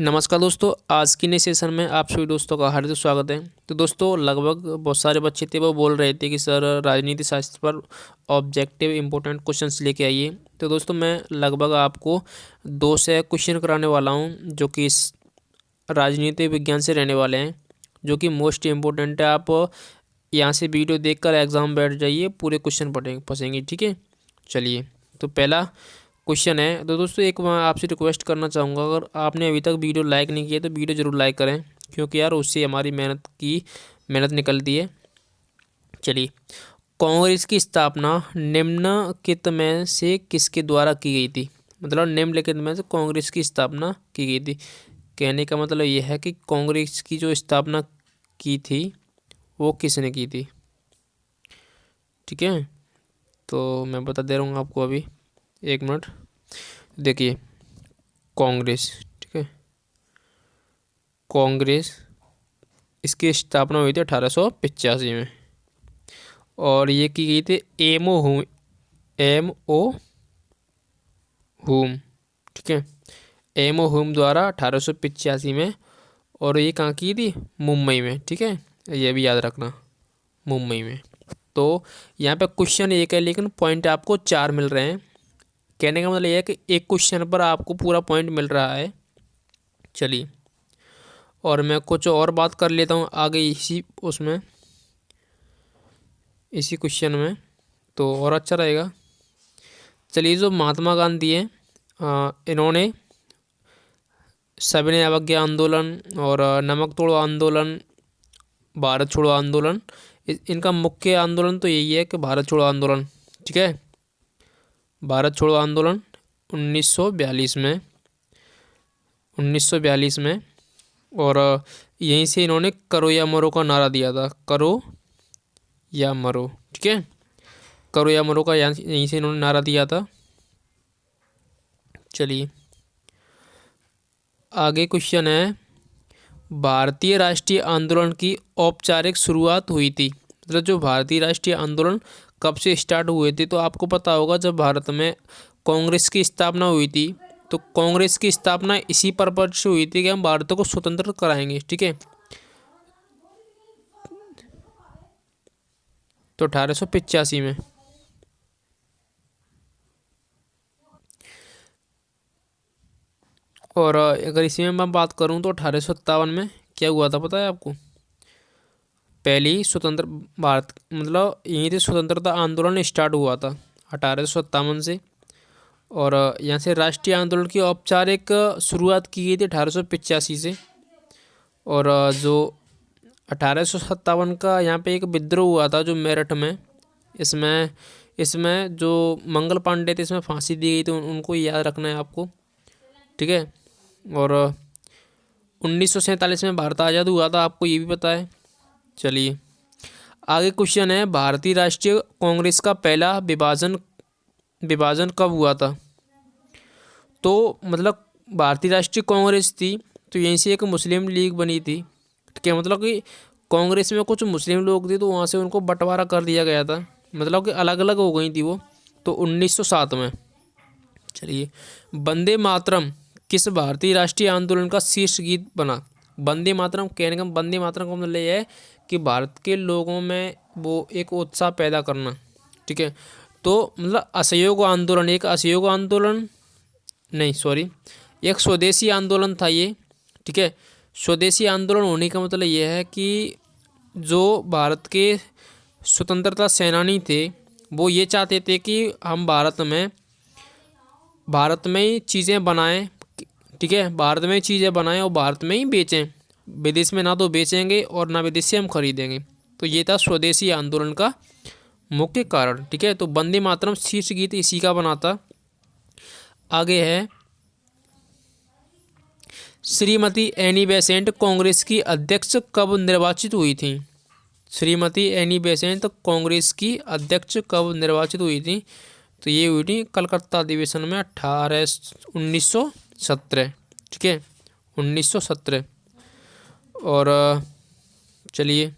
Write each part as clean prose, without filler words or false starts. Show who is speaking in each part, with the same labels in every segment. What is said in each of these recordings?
Speaker 1: नमस्कार दोस्तों, आज की नई सेशन में आप सभी दोस्तों का हार्दिक स्वागत है। तो दोस्तों लगभग बहुत सारे बच्चे थे वो बोल रहे थे कि सर राजनीति शास्त्र पर ऑब्जेक्टिव इम्पोर्टेंट क्वेश्चंस लेके आइए। तो दोस्तों मैं लगभग आपको 2 से क्वेश्चन कराने वाला हूं जो कि इस राजनीति विज्ञान से रहने वाले हैं, जो कि मोस्ट इम्पोर्टेंट है। आप यहाँ से वीडियो देखकर एग्ज़ाम बैठ जाइए, पूरे क्वेश्चन फंसेंगे। ठीक है, चलिए। तो पहला क्वेश्चन है। तो दोस्तों एक मैं आपसे रिक्वेस्ट करना चाहूँगा, अगर आपने अभी तक वीडियो लाइक नहीं किया तो वीडियो ज़रूर लाइक करें, क्योंकि यार उससे हमारी मेहनत निकलती है। चलिए, कांग्रेस की स्थापना निम्नलिखित में से किसके द्वारा की गई थी? मतलब निम्नलिखित में से कांग्रेस की स्थापना की गई थी। कहने का मतलब यह है कि कांग्रेस की जो स्थापना की थी वो किसने की थी। ठीक है, तो मैं बता दे रहा हूँ आपको अभी, एक मिनट। देखिए, कांग्रेस, ठीक है, कांग्रेस इसकी स्थापना हुई थी 1885 में, और ये की गई थी एम ओ हुम। ठीक है, एम ओ हुम द्वारा 1885 में। और ये कहाँ की थी? मुंबई में। ठीक है, ये भी याद रखना, मुंबई में। तो यहाँ पे क्वेश्चन एक है लेकिन पॉइंट आपको 4 मिल रहे हैं। कहने का मतलब यह है कि एक क्वेश्चन पर आपको पूरा पॉइंट मिल रहा है। चलिए, और मैं कुछ और बात कर लेता हूँ आगे इसी क्वेश्चन में, तो और अच्छा रहेगा। चलिए, जो महात्मा गांधी हैं, इन्होंने सविनय अवज्ञा आंदोलन और नमक तोड़ो आंदोलन, भारत छोड़ो आंदोलन, इनका मुख्य आंदोलन तो यही है कि भारत छोड़ो आंदोलन। ठीक है, भारत छोड़ो आंदोलन 1942 में। और यहीं से इन्होंने करो या मरो का नारा दिया था। करो या मरो, ठीक है, करो या मरो का यहीं से इन्होंने नारा दिया था। चलिए, आगे क्वेश्चन है, भारतीय राष्ट्रीय आंदोलन की औपचारिक शुरुआत हुई थी। मतलब जो भारतीय राष्ट्रीय आंदोलन कब से स्टार्ट हुए थे? तो आपको पता होगा, जब भारत में कांग्रेस की स्थापना हुई थी, तो कांग्रेस की स्थापना इसी पर्पज से हुई थी कि हम भारत को स्वतंत्र कराएंगे। ठीक है, तो 1885 में। और अगर इसी में मैं बात करूं तो 1857 में क्या हुआ था पता है आपको? पहली स्वतंत्र भारत, मतलब यहीं से स्वतंत्रता आंदोलन स्टार्ट हुआ था 1857 से। और यहाँ से राष्ट्रीय आंदोलन की औपचारिक शुरुआत की गई थी 1885 से। और जो 1857 का यहाँ पे एक विद्रोह हुआ था जो मेरठ में, इसमें इसमें जो मंगल पांडे थे, इसमें फांसी दी गई थी, उनको याद रखना है आपको। ठीक है, और 1947 में भारत आज़ाद हुआ था, आपको ये भी पता है। चलिए, आगे क्वेश्चन है, भारतीय राष्ट्रीय कांग्रेस का पहला विभाजन विभाजन कब हुआ था? तो मतलब भारतीय राष्ट्रीय कांग्रेस थी, तो यहीं से एक मुस्लिम लीग बनी थी। क्या मतलब कि कांग्रेस में कुछ मुस्लिम लोग थे, तो वहाँ से उनको बंटवारा कर दिया गया था, मतलब कि अलग अलग हो गई थी वो, तो 1907 में। चलिए, वंदे मातरम किस भारतीय राष्ट्रीय आंदोलन का शीर्ष गीत बना? वंदे मातरम, कहने का वंदे मातरम का मतलब यह है कि भारत के लोगों में वो एक उत्साह पैदा करना। ठीक है, तो मतलब असहयोग आंदोलन, एक असहयोग आंदोलन नहीं, सॉरी, एक स्वदेशी आंदोलन था ये। ठीक है, स्वदेशी आंदोलन होने का मतलब यह है कि जो भारत के स्वतंत्रता सेनानी थे वो ये चाहते थे कि हम भारत में ही चीज़ें बनाएं। ठीक है, भारत में ही चीज़ें बनाएं और भारत में ही बेचें, विदेश में ना तो बेचेंगे और ना विदेश से हम खरीदेंगे। तो ये था स्वदेशी आंदोलन का मुख्य कारण। ठीक है, तो वंदे मातरम शीर्ष गीत इसी का बना था। आगे है, श्रीमती एनी बेसेंट कांग्रेस की अध्यक्ष कब निर्वाचित हुई थी? श्रीमती एनी बेसेंट कांग्रेस की अध्यक्ष कब निर्वाचित हुई थी? तो ये हुई थी कलकत्ता अधिवेशन में 1917। ठीक है, 1917। और चलिए,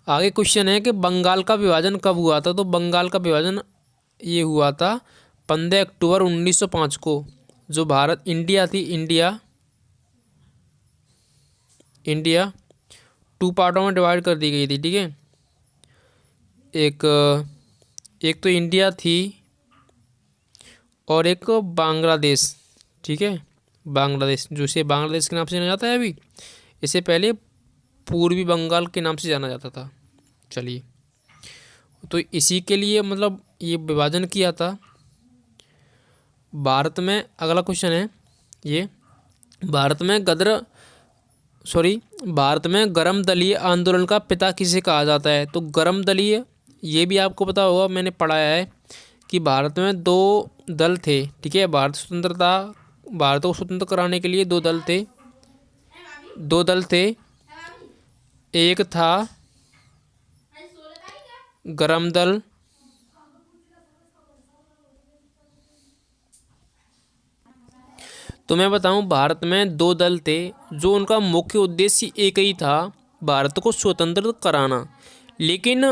Speaker 1: आगे क्वेश्चन है कि बंगाल का विभाजन कब हुआ था? तो बंगाल का विभाजन ये हुआ था 15 अक्टूबर 1905 को जो भारत इंडिया थी, इंडिया टू पार्टों में डिवाइड कर दी गई थी। ठीक है, एक एक तो इंडिया थी और एक बांग्लादेश। ठीक है, बांग्लादेश, जो इसे बांग्लादेश के नाम से जाना जाता है अभी, इसे पहले पूर्वी बंगाल के नाम से जाना जाता था। चलिए, तो इसी के लिए मतलब ये विभाजन किया था भारत में। अगला क्वेश्चन है ये, भारत में भारत में गरम दलीय आंदोलन का पिता किसे कहा जाता है? तो गरम दलीय, ये भी आपको पता होगा, मैंने पढ़ाया है कि भारत में दो दल थे। ठीक है, भारत को स्वतंत्र कराने के लिए दो दल थे। एक था गरम दल, तो मैं बताऊं, भारत में दो दल थे जो उनका मुख्य उद्देश्य एक ही था, भारत को स्वतंत्र कराना। लेकिन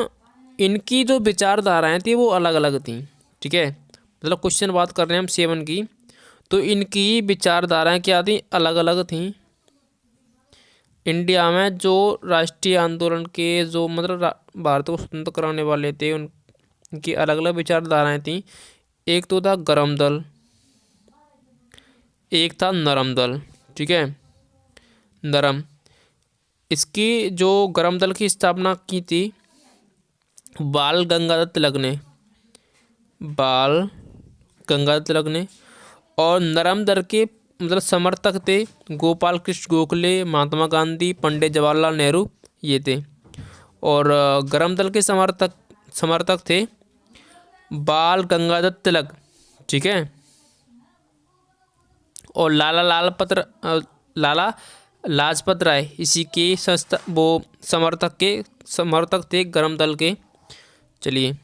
Speaker 1: इनकी जो विचारधाराएं थी वो अलग अलग थी। ठीक है, मतलब क्वेश्चन बात कर रहे हैं हम 7 की, तो इनकी विचारधाराएं क्या थी? अलग अलग थी। इंडिया में जो राष्ट्रीय आंदोलन के जो मतलब भारत को स्वतंत्र कराने वाले थे, उनकी अलग अलग विचारधाराएं थी। एक तो था गरम दल, एक था नरम दल। ठीक है, नरम, इसकी जो गरम दल की स्थापना की थी बाल गंगाधर तिलक ने, और नरम दल के मतलब समर्थक थे गोपाल कृष्ण गोखले, महात्मा गांधी, पंडित जवाहरलाल नेहरू, ये थे। और गरम दल के समर्थक थे बाल गंगाधर तिलक। ठीक है, और लाला लाजपत राय, इसी के समर्थक थे गरम दल के। चलिए,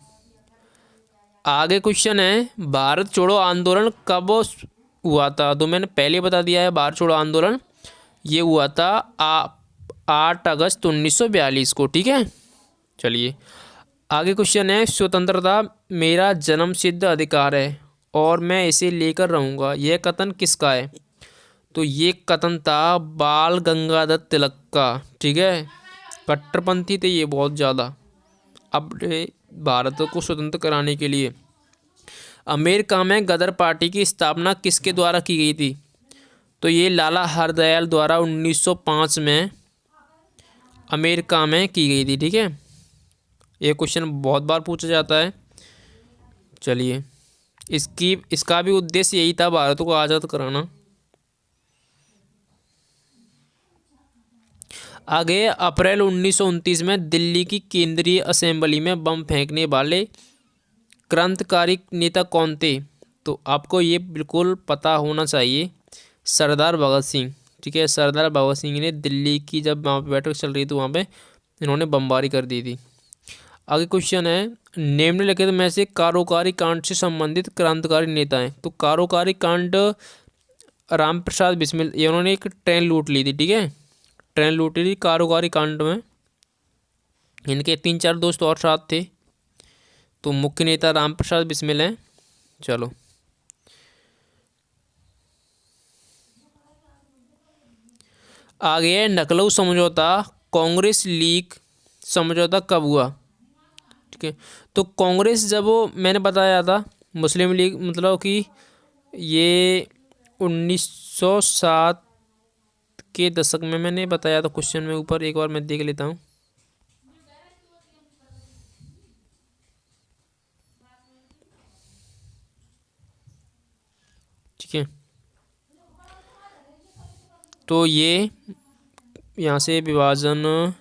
Speaker 1: आगे क्वेश्चन है, भारत छोड़ो आंदोलन कब हुआ था? तो मैंने पहले बता दिया है, भारत छोड़ो आंदोलन ये हुआ था 8 अगस्त 1942 को। ठीक है, चलिए आगे क्वेश्चन है, स्वतंत्रता मेरा जन्मसिद्ध अधिकार है और मैं इसे लेकर रहूँगा, यह कथन किसका है? तो ये कथन था बाल गंगाधर तिलक का। ठीक है, कट्टरपंथी थे ये बहुत ज़्यादा अपने भारत को स्वतंत्र कराने के लिए। अमेरिका में गदर पार्टी की स्थापना किसके द्वारा की गई थी? तो ये लाला हरदयाल द्वारा 1905 में अमेरिका में की गई थी। ठीक है, ये क्वेश्चन बहुत बार पूछा जाता है। चलिए, इसका भी उद्देश्य यही था, भारत को आज़ाद कराना। आगे, अप्रैल 1929 में दिल्ली की केंद्रीय असेंबली में बम फेंकने वाले क्रांतिकारी नेता कौन थे? तो आपको ये बिल्कुल पता होना चाहिए, सरदार भगत सिंह। ठीक है, सरदार भगत सिंह ने दिल्ली की जब वहाँ पे बैठक चल रही थी, वहाँ पे इन्होंने बमबारी कर दी थी। आगे क्वेश्चन है, निम्नलिखित में से कारोकारी कांड से संबंधित क्रांतिकारी नेता हैं। तो कारोकारी कांड, राम प्रसाद बिस्मिल, इन्होंने एक ट्रेन लूट ली थी। ठीक है, ट्रेन लूट ली थी कारोकारी कांड में। इनके 3-4 दोस्त और साथ थे, तो मुख्य नेता राम प्रसाद बिस्मिल हैं। चलो, आगे है, लखनऊ समझौता कांग्रेस लीग समझौता कब हुआ? ठीक है, तो कांग्रेस जब वो मैंने बताया था, मुस्लिम लीग मतलब कि ये 1907 के दशक में मैंने बताया था। क्वेश्चन में ऊपर एक बार मैं देख लेता हूँ। ठीक है, तो ये यहाँ से विभाजन,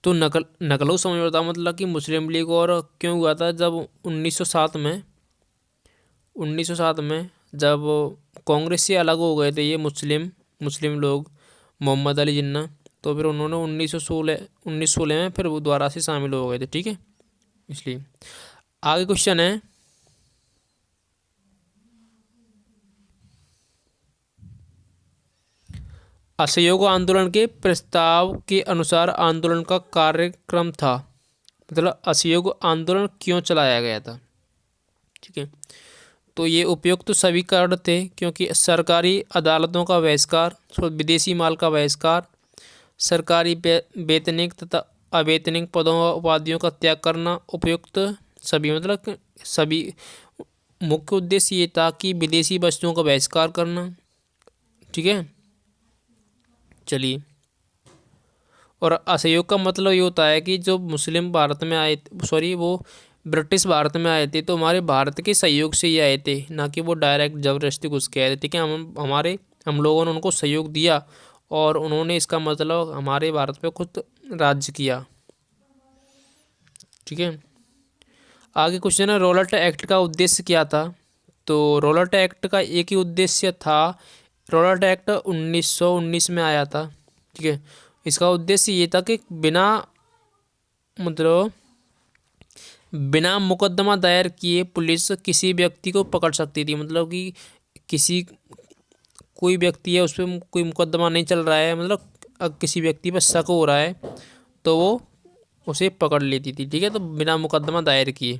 Speaker 1: तो लखनऊ समझौता मतलब कि मुस्लिम लीग और क्यों हुआ था? जब 1907 में जब कांग्रेस से अलग हो गए थे ये मुस्लिम लोग, मोहम्मद अली जिन्ना, तो फिर उन्होंने 1916 में फिर वो दोबारा से शामिल हो गए थे। ठीक है, इसलिए। आगे क्वेश्चन है, असहयोग आंदोलन के प्रस्ताव के अनुसार आंदोलन का कार्यक्रम था, मतलब असहयोग आंदोलन क्यों चलाया गया था। ठीक है, तो ये उपयुक्त तो सभी कारण थे, क्योंकि सरकारी अदालतों का बहिष्कार, विदेशी माल का बहिष्कार, सरकारी वैतनिक तथा अवैतनिक पदों व उपाधियों का त्याग करना, उपयुक्त सभी, मतलब सभी। मुख्य उद्देश्य ये था कि विदेशी वस्तुओं का बहिष्कार करना। ठीक है, चलिए। और असहयोग का मतलब ये होता है कि जो मुस्लिम भारत में आए, सॉरी वो ब्रिटिश भारत में आए थे, तो हमारे भारत के सहयोग से ही आए थे, ना कि वो डायरेक्ट जबरदस्ती घुस के आए थे। ठीक है, हम लोगों ने उनको सहयोग दिया और उन्होंने इसका मतलब हमारे भारत पे खुद राज्य किया। ठीक है, आगे क्वेश्चन है, रॉलेट एक्ट का उद्देश्य क्या था। तो रॉलेट एक्ट का एक ही उद्देश्य था। रॉलेट एक्ट 1919 में आया था। ठीक है, इसका उद्देश्य ये था कि मतलब बिना मुकदमा दायर किए पुलिस किसी व्यक्ति को पकड़ सकती थी। मतलब कि कोई व्यक्ति है, उस पर कोई मुकदमा नहीं चल रहा है, मतलब किसी व्यक्ति पर शक हो रहा है, तो वो उसे पकड़ लेती थी। ठीक है, तो बिना मुकदमा दायर किए।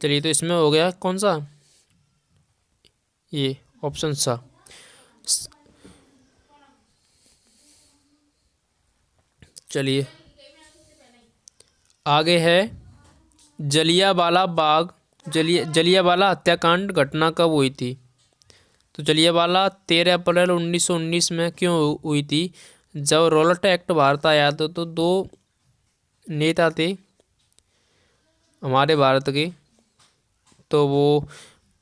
Speaker 1: चलिए, तो इसमें हो गया कौन सा, ये ऑप्शन सा। चलिए, आगे है जलियांवाला बाग, जलियांवाला हत्याकांड घटना कब हुई थी। तो जलियांवाला 13 अप्रैल 1919 में क्यों हुई थी। जब रॉलेट एक्ट भारत आया था, तो दो नेता थे हमारे भारत के, तो वो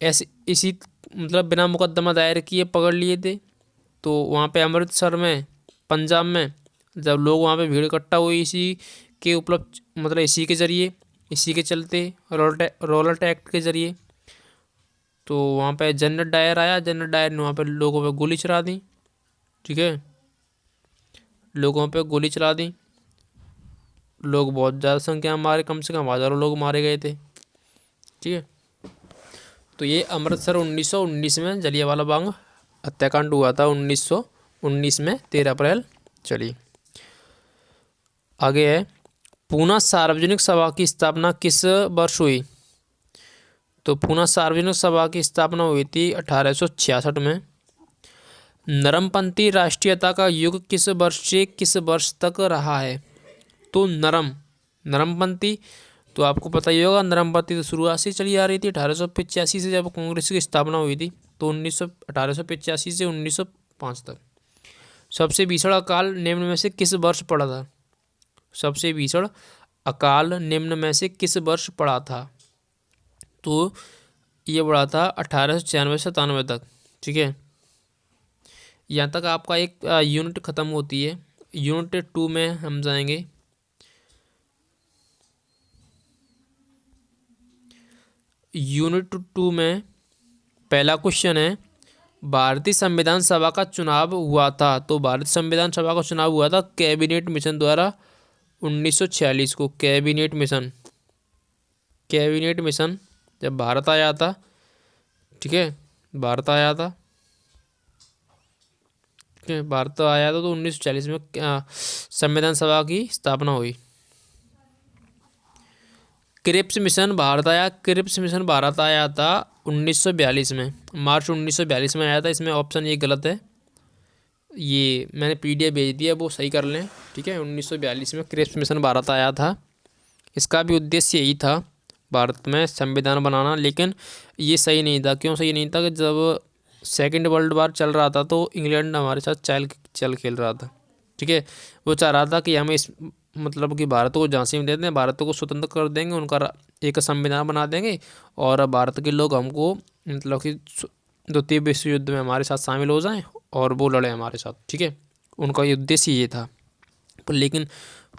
Speaker 1: ऐसे इसी मतलब बिना मुकदमा दायर किए पकड़ लिए थे। तो वहाँ पे अमृतसर में, पंजाब में, जब लोग वहाँ पे भीड़ इकट्ठा हुई इसी के उपलब्ध, मतलब इसी के ज़रिए, इसी के चलते रॉलेट एक्ट के ज़रिए, तो वहाँ पे जनरल डायर आया। जनरल डायर ने वहाँ पे लोगों पे गोली चला दी। ठीक है, लोगों पे गोली चला दी, लोग बहुत ज़्यादा संख्या में मारे, कम से कम हज़ारों लोग मारे गए थे। ठीक है, तो ये अमृतसर 1919 में जलियांवाला बाग हत्याकांड हुआ था, 1919 में 13 अप्रैल। चलिए, आगे है, पूना सार्वजनिक सभा की स्थापना किस वर्ष हुई। तो पूना सार्वजनिक सभा की स्थापना हुई थी 1866 में। नरमपंथी राष्ट्रीयता का युग किस वर्ष से किस वर्ष तक रहा है। तो नरमपंथी, तो आपको पता ही होगा, नरमपंथी तो शुरुआत से चली आ रही थी 1885 से, जब कांग्रेस की स्थापना हुई थी, तो 1885 से 1905 तक। सबसे भीषण अकाल निम्न में से किस वर्ष पड़ा था। सबसे भीषण अकाल निम्न में से किस वर्ष पड़ा था। तो ये बढ़ा था 1896 से 97 तक। ठीक है, यहाँ तक आपका एक यूनिट ख़त्म होती है। यूनिट 2 में हम जाएंगे। यूनिट 2 में पहला क्वेश्चन है, भारतीय संविधान सभा का चुनाव हुआ था। तो भारतीय संविधान सभा का चुनाव हुआ था कैबिनेट मिशन द्वारा 1946 को। कैबिनेट मिशन जब भारत आया था। ठीक है, भारत आया था तो 1940 में संविधान सभा की स्थापना हुई। क्रिप्स मिशन भारत आया था 1942 में, मार्च 1942 में आया था। इसमें ऑप्शन ये गलत है, ये मैंने PDF भेज दिया, वो सही कर लें। ठीक है, 1942 में क्रिप्स मिशन भारत आया था। इसका भी उद्देश्य यही था, भारत में संविधान बनाना, लेकिन ये सही नहीं था। क्यों सही नहीं था कि जब सेकेंड वर्ल्ड वार चल रहा था, तो इंग्लैंड हमारे साथ चल खेल रहा था। ठीक है, वो चाह रहा था कि हमें इस मतलब कि भारत को झांसी में दे दें, भारत को स्वतंत्र कर देंगे, उनका एक संविधान बना देंगे, और भारत के लोग हमको मतलब कि द्वितीय विश्व युद्ध में हमारे साथ शामिल हो जाएं और वो लड़े हमारे साथ। ठीक है, उनका ये उद्देश्य ये था। पर लेकिन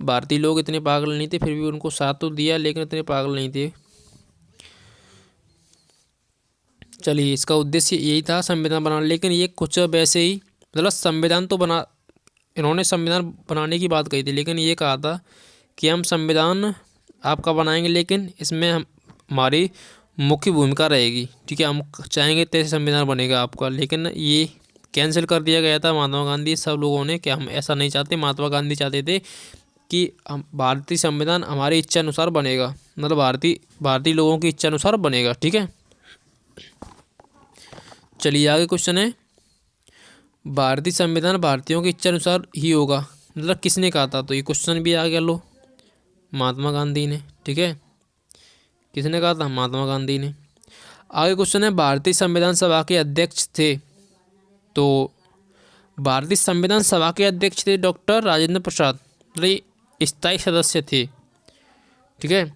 Speaker 1: भारतीय लोग इतने पागल नहीं थे, फिर भी उनको साथ तो दिया, लेकिन इतने पागल नहीं थे। चलिए, इसका उद्देश्य यही था संविधान बनाना, लेकिन ये कुछ वैसे ही, मतलब इन्होंने संविधान बनाने की बात कही थी, लेकिन ये कहा था कि हम संविधान आपका बनाएंगे, लेकिन इसमें हमारी मुख्य भूमिका रहेगी। ठीक है, हम चाहेंगे तैसे संविधान बनेगा आपका, लेकिन ये कैंसिल कर दिया गया था महात्मा गांधी सब लोगों ने कि हम ऐसा नहीं चाहते। महात्मा गांधी चाहते थे कि हम भारतीय संविधान हमारी इच्छा अनुसार बनेगा, मतलब भारतीय लोगों की इच्छा अनुसार बनेगा। ठीक है, चलिए आगे क्वेश्चन है, भारतीय संविधान भारतीयों की इच्छा अनुसार ही होगा, मतलब किसने कहा था? तो ये क्वेश्चन भी आ गया, लो महात्मा गांधी ने। ठीक है, किसने कहा था? महात्मा गांधी ने। आगे क्वेश्चन है, भारतीय संविधान सभा के अध्यक्ष थे? तो भारतीय संविधान सभा के अध्यक्ष थे डॉक्टर राजेंद्र प्रसाद, मतलब स्थायी सदस्य थे। ठीक है,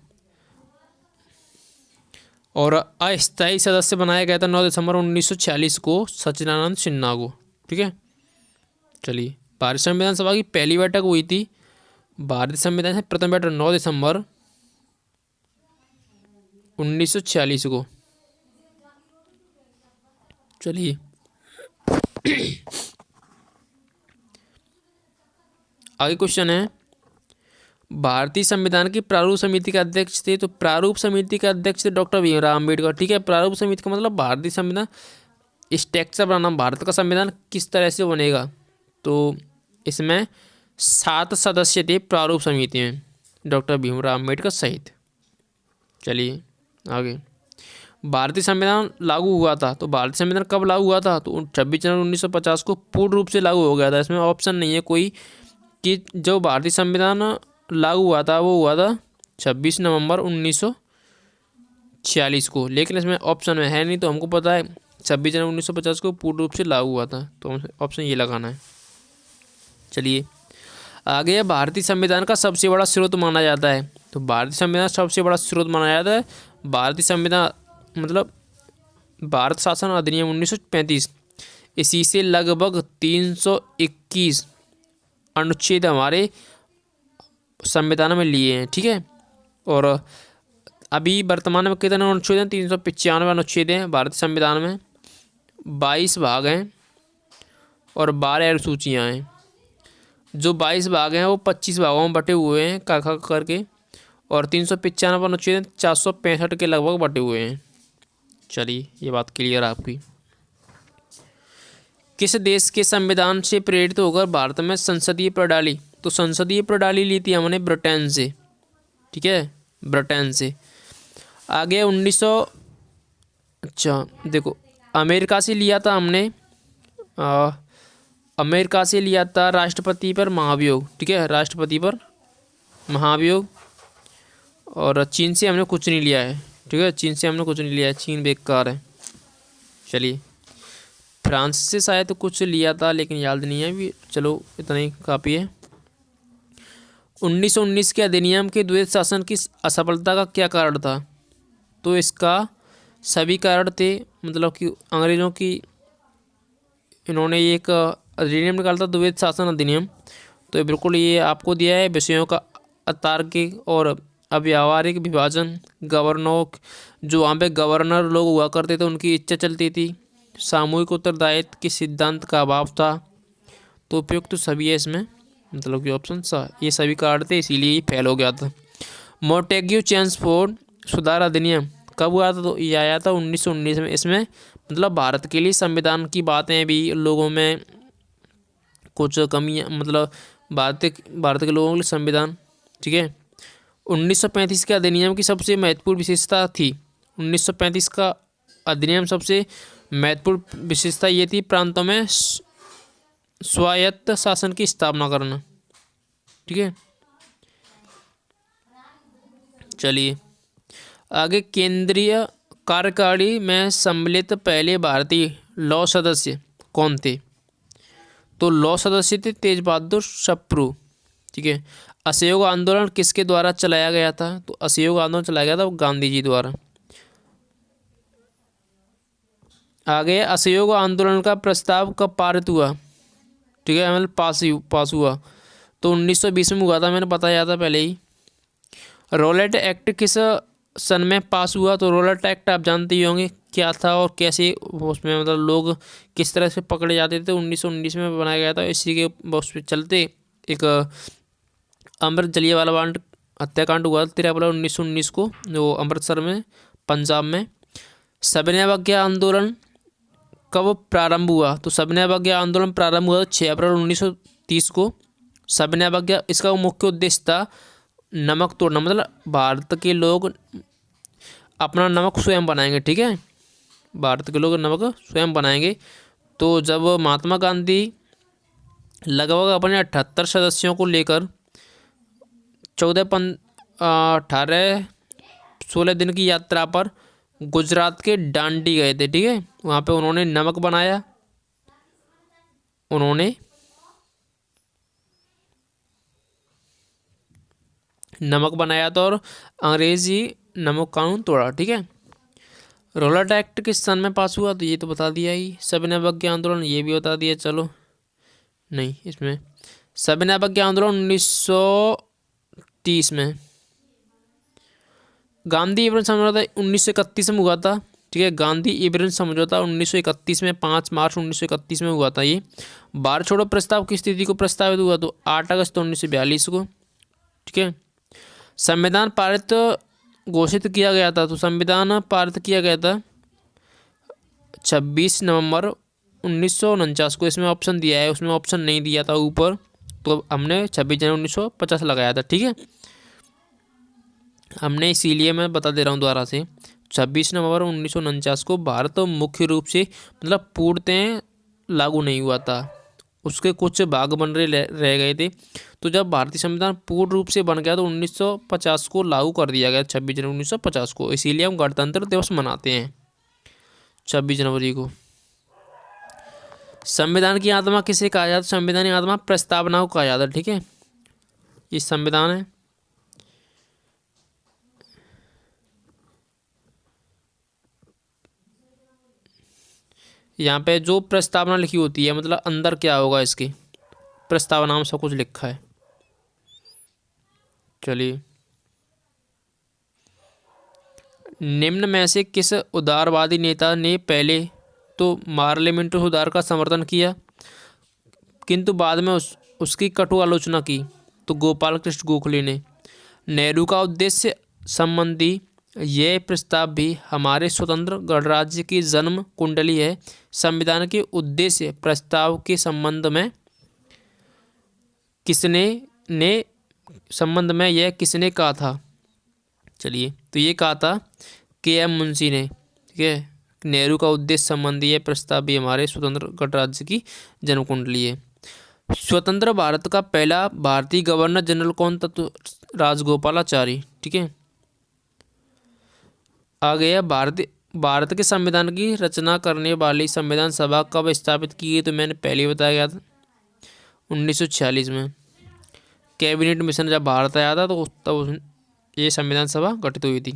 Speaker 1: और अस्थायी सदस्य बनाया गया था 9 दिसंबर 1946 को सच्चिदानंद सिन्हा को। ठीक है, चलिए भारतीय संविधान सभा की पहली बैठक हुई थी, भारतीय संविधान से प्रथम बैठक 9 दिसंबर 1946 को। चलिए आगे क्वेश्चन है, भारतीय संविधान की प्रारूप समिति के अध्यक्ष थे? तो प्रारूप समिति के अध्यक्ष थे डॉक्टर भीमराव अम्बेडकर। ठीक है, प्रारूप समिति का मतलब भारतीय संविधान स्ट्रक्चर बनाना, भारत का संविधान किस तरह से बनेगा। तो इसमें 7 सदस्य थे प्रारूप समिति में, डॉक्टर भीमराव अम्बेडकर सहित। चलिए आगे, भारतीय संविधान लागू हुआ था? तो भारतीय संविधान कब लागू हुआ था? तो 26 जनवरी 1950 को पूर्ण रूप से लागू हो गया था। इसमें ऑप्शन नहीं है कोई कि जो भारतीय संविधान लागू हुआ था वो हुआ था 26 नवंबर 1946 को, लेकिन इसमें ऑप्शन में है नहीं, तो हमको पता है 26 जनवरी 1950 को पूर्ण रूप से लागू हुआ था, तो हमें ऑप्शन ये लगाना है। चलिए आगे, भारतीय संविधान का सबसे बड़ा स्रोत माना जाता है? तो भारतीय संविधान सबसे बड़ा स्रोत माना जाता है भारतीय संविधान मतलब भारत शासन अधिनियम 1935, इसी से लगभग 321 अनुच्छेद हमारे संविधान में लिए हैं। ठीक है, और अभी वर्तमान में कितने अनुच्छेद हैं? 395 अनुच्छेद हैं भारतीय संविधान में, 22 भाग हैं और 12 अनुसूचियाँ हैं। जो 22 भाग हैं वो 25 भागों में बटे हुए हैं क ख करके, और 395 अनुच्छेद 465 के लगभग बटे हुए हैं। चलिए ये बात क्लियर है आपकी। किस देश के संविधान से प्रेरित होकर भारत में संसदीय प्रणाली? तो संसदीय प्रणाली ली थी हमने ब्रिटेन से। ठीक है, ब्रिटेन से। आगे 1900 अच्छा देखो, अमेरिका से लिया था हमने, अमेरिका से लिया था राष्ट्रपति पर महाभियोग। ठीक है, राष्ट्रपति पर महाभियोग। और चीन से हमने कुछ नहीं लिया है। ठीक है, चीन से हमने कुछ नहीं लिया है, चीन बेकार है। चलिए फ्रांस से शायद तो कुछ लिया था लेकिन याद नहीं है भी, चलो इतना ही काफ़ी है। 1919 के अधिनियम के द्वैध शासन की असफलता का क्या कारण था? तो इसका सभी कारण थे, मतलब कि अंग्रेज़ों की इन्होंने एक अधिनियम निकाला था द्वैध शासन अधिनियम। तो बिल्कुल ये आपको दिया है, विषयों का अतार्किक और अव्यावहारिक विभाजन, गवर्नर जो वहाँ पे गवर्नर लोग हुआ करते थे उनकी इच्छा चलती थी, सामूहिक उत्तरदायित्व के सिद्धांत का अभाव था। तो उपयुक्त तो सभी है इसमें, मतलब कि ऑप्शन सा ये सभी कारण थे, इसीलिए ये फेल हो गया था। मोंटेग्यू चेम्सफोर्ड सुधार अधिनियम कब हुआ था? तो ये आया था 1919 में। इसमें मतलब भारत के लिए संविधान की बातें भी, लोगों में कुछ कमियाँ, मतलब भारत के लोगों के लिए संविधान। ठीक है, 1935 के अधिनियम की सबसे महत्वपूर्ण विशेषता थी, 1935 का अधिनियम सबसे महत्वपूर्ण विशेषता ये थी, प्रांतों में स्वायत्त शासन की स्थापना करना। ठीक है, चलिए आगे, केंद्रीय कार्यकारिणी में सम्मिलित पहले भारतीय लौ सदस्य कौन थे? तो लौ सदस्य थे तेज बहादुर सप्रू। ठीक है, असहयोग आंदोलन किसके द्वारा चलाया गया था? तो असहयोग आंदोलन चलाया गया था गांधी जी द्वारा। आगे, असहयोग आंदोलन का प्रस्ताव कब पारित हुआ? ठीक है, मतलब पास हुआ तो 1920 में हुआ था, मैंने बताया था पहले ही। रोलेट एक्ट किस सन में पास हुआ? तो रोलेट एक्ट आप जानते ही होंगे क्या था और कैसे उसमें मतलब लोग किस तरह से पकड़े जाते थे, 1919 में बनाया गया था। इसी के उस पे चलते एक अमृत जलियांवाला बाग हत्याकांड हुआ 13 अप्रैल 1919 को, जो अमृतसर में पंजाब में। सविनय अवज्ञा आंदोलन कब प्रारंभ हुआ? तो सविनय अवज्ञा आंदोलन प्रारंभ हुआ 6 अप्रैल 1930 को। सविनय अवज्ञा इसका मुख्य उद्देश्य था नमक तोड़ना, मतलब भारत के लोग अपना नमक स्वयं बनाएंगे, ठीक है, भारत के लोग नमक स्वयं बनाएंगे। तो जब महात्मा गांधी लगभग अपने 78 सदस्यों को लेकर 16 दिन की यात्रा पर गुजरात के डांडी गए थे, ठीक है, वहाँ पे उन्होंने नमक बनाया, उन्होंने नमक बनाया था और अंग्रेजी नमक कानून तोड़ा, ठीक है। रोलट एक्ट किस सन में पास हुआ? तो ये तो बता दिया ही। सविनय अवज्ञा आंदोलन ये भी बता दिया, चलो नहीं इसमें। सविनय अवज्ञा आंदोलन 1930 में। गांधी इब्रन समझौता 1931 में हुआ था, ठीक है, गांधी इब्रन समझौता 1931 में 5 मार्च 1931 में हुआ था ये। भारत छोड़ो प्रस्ताव की स्थिति को प्रस्तावित हुआ तो 8 अगस्त 1942 को, ठीक है। संविधान पारित घोषित किया गया था, तो संविधान पारित किया गया था 26 नवंबर 1949 को। इसमें ऑप्शन दिया है, उसमें ऑप्शन नहीं दिया था ऊपर, तो हमने 26 जनवरी 1950 लगाया था, ठीक है। हमने इसीलिए मैं बता दे रहा हूँ दोबारा से, 26 नवंबर 1949 को भारत मुख्य रूप से मतलब पूर्णतः लागू नहीं हुआ था, उसके कुछ भाग बन रह गए थे। तो जब भारतीय संविधान पूर्ण रूप से बन गया तो 1950 को लागू कर दिया गया, 26 जनवरी 1950 को। इसीलिए हम गणतंत्र दिवस मनाते हैं 26 जनवरी को। संविधान की आत्मा किसे कहा जाता है? संविधान की आत्मा प्रस्तावना को कहा जाता है, ठीक है। ये संविधान है, यहाँ पे जो प्रस्तावना लिखी होती है मतलब अंदर क्या होगा इसकी, प्रस्तावना में सब कुछ लिखा है। चलिए, निम्न में से किस उदारवादी नेता ने पहले तो पार्लियामेंट्री सुधार का समर्थन किया किंतु बाद में उसकी कटु आलोचना की? तो गोपाल कृष्ण गोखले ने। नेहरू का उद्देश्य संबंधी यह प्रस्ताव भी हमारे स्वतंत्र गणराज्य की जन्म कुंडली है। संविधान के उद्देश्य प्रस्ताव के संबंध में यह किसने कहा था? चलिए, तो ये कहा था के.एम. मुंशी ने, ठीक है। नेहरू का उद्देश्य संबंधी यह प्रस्ताव भी हमारे स्वतंत्र गणराज्य की जन्म कुंडली है। स्वतंत्र भारत का पहला भारतीय गवर्नर जनरल कौन था? तो राजगोपालाचारी, ठीक है। आ गया भारत के संविधान की रचना करने वाली संविधान सभा कब स्थापित की गई? तो मैंने पहले ही बताया गया था 1946 में। कैबिनेट मिशन जब भारत आया था तो तब ये संविधान सभा गठित हुई थी।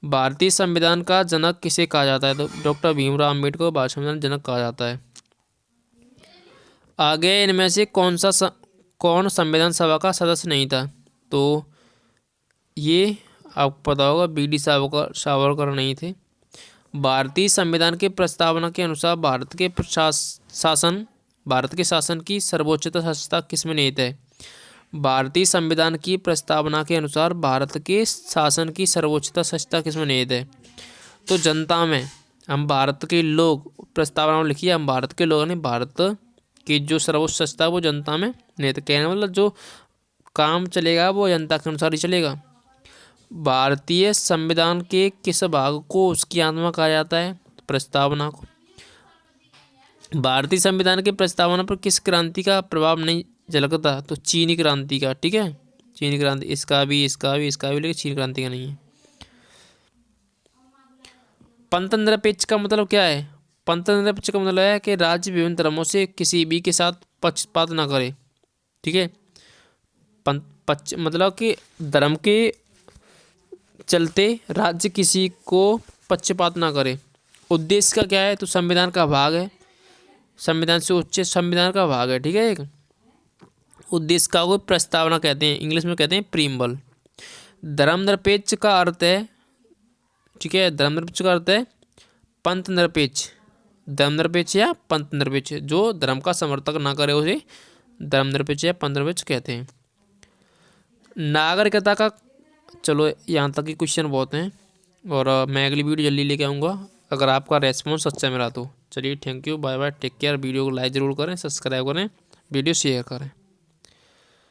Speaker 1: भारतीय संविधान का जनक किसे कहा जाता है? तो डॉक्टर भीमराव अम्बेडकर को भारतीय संविधान जनक कहा जाता है। आगे इनमें से कौन संविधान सभा का सदस्य नहीं था? तो ये आपको पता होगा, बी.डी. सावरकर नहीं थे। भारतीय संविधान के प्रस्तावना के अनुसार भारत के शासन की सर्वोच्चता संस्था किसमें निहित है? भारतीय संविधान की प्रस्तावना के अनुसार भारत के शासन की सर्वोच्चता संस्था किसमें निहित है? तो जनता में। हम भारत के लोग, प्रस्तावना में लिखिए, हम भारत के लोगों ने भारत की जो सर्वोच्च संस्था वो जनता में निहित। कहने मतलब जो काम चलेगा वो जनता के अनुसार ही चलेगा। भारतीय संविधान के किस भाग को उसकी आत्मा कहा जाता है? प्रस्तावना को। भारतीय संविधान के प्रस्तावना पर किस क्रांति का प्रभाव नहीं झलकता? तो चीनी क्रांति का, ठीक है, चीनी क्रांति। इसका भी लेकिन चीनी क्रांति का नहीं है। पंथ निरपेक्ष का मतलब क्या है? पंथ निरपेक्ष का मतलब है कि राज्य विभिन्न धर्मों से किसी भी के साथ पक्षपात ना करे, ठीक है। मतलब कि धर्म के चलते राज्य किसी को पक्षपात ना करे। उद्देश्य का क्या है? तो संविधान का भाग है, संविधान से उच्च संविधान का भाग है, ठीक है। एक उद्देश्य का को प्रस्तावना कहते हैं, इंग्लिश में कहते हैं प्रीम्बल। धर्मनिरपेक्ष का अर्थ है, ठीक है, धर्मनिरपेक्ष का अर्थ है पंथ निरपेक्ष। धर्मनिरपेक्ष या पंथ निरपेक्ष, जो धर्म का समर्थक ना करे उसे धर्मनिरपेक्ष या पंथ निरपेक्ष कहते हैं। नागरिकता का, चलो यहाँ तक के क्वेश्चन बहुत हैं और मैं अगली वीडियो जल्दी लेके आऊँगा। अगर आपका रेस्पॉन्स अच्छा मिला तो। चलिए thank you, bye bye, take care. Video को लाइक ज़रूर करें, सब्सक्राइब करें, वीडियो शेयर करें।